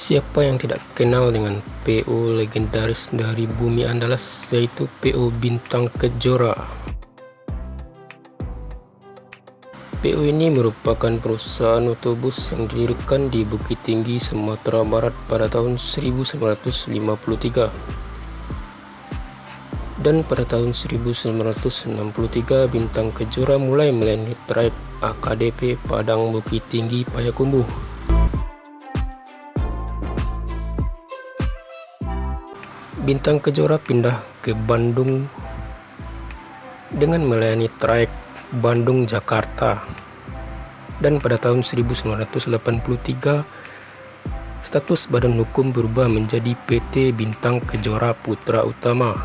Siapa yang tidak kenal dengan PO legendaris dari Bumi Andalas, yaitu PO Bintang Kejora. PO ini merupakan perusahaan otobus yang didirikan di Bukit Tinggi, Sumatera Barat pada tahun 1953. Dan pada tahun 1963, Bintang Kejora mulai melayani trayek AKDP Padang Bukit Tinggi Payakumbuh. Bintang Kejora pindah ke Bandung dengan melayani trayek Bandung-Jakarta, dan pada tahun 1983 status badan hukum berubah menjadi PT Bintang Kejora Putra Utama.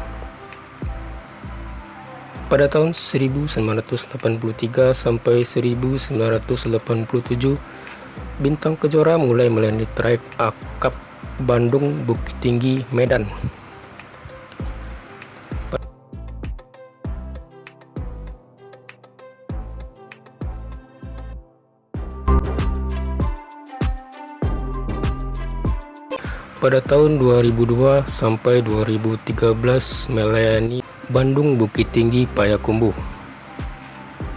Pada tahun 1983 sampai 1987, Bintang Kejora mulai melayani trayek akap Bandung Bukit Tinggi Medan. Pada tahun 2002 sampai 2013 melayani Bandung Bukit Tinggi Payakumbuh.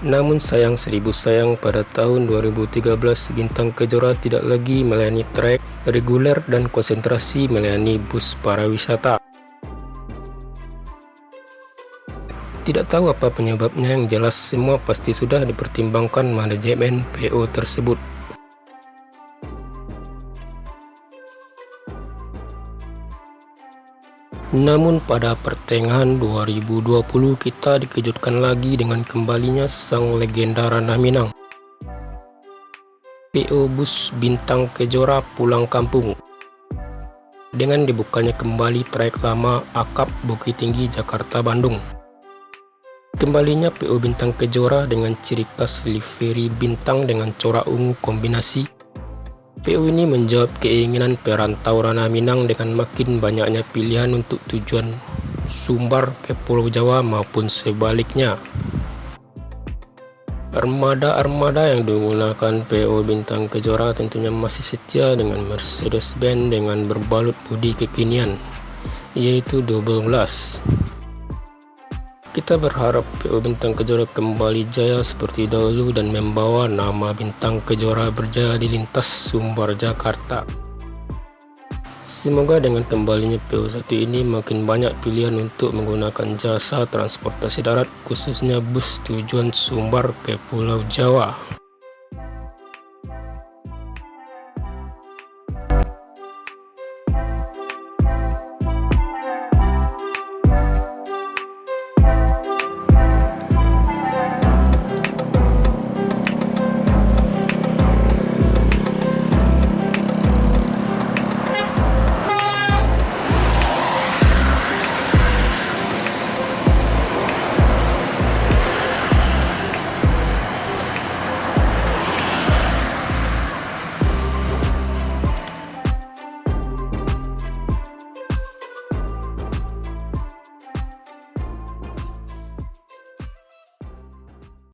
Namun sayang seribu sayang, pada tahun 2013 Bintang Kejora tidak lagi melayani trayek reguler dan konsentrasi melayani bus pariwisata. Tidak tahu apa penyebabnya, yang jelas semua pasti sudah dipertimbangkan manajemen PO tersebut. Namun pada pertengahan 2020 kita dikejutkan lagi dengan kembalinya sang legenda Ranah Minang. PO Bus Bintang Kejora pulang kampung dengan dibukanya kembali trayek lama akap Bukit Tinggi Jakarta Bandung. Kembalinya PO Bintang Kejora dengan ciri khas livery bintang dengan corak ungu kombinasi. PO ini menjawab keinginan perantau Ranah Minang dengan makin banyaknya pilihan untuk tujuan Sumbar ke Pulau Jawa maupun sebaliknya. Armada yang digunakan PO Bintang Kejora tentunya masih setia dengan Mercedes-Benz dengan berbalut bodi kekinian, yaitu double glass. Kita berharap PO Bintang Kejora kembali jaya seperti dahulu dan membawa nama Bintang Kejora berjaya di lintas Sumbar Jakarta. Semoga dengan kembalinya PO satu ini makin banyak pilihan untuk menggunakan jasa transportasi darat, khususnya bus tujuan Sumbar ke Pulau Jawa.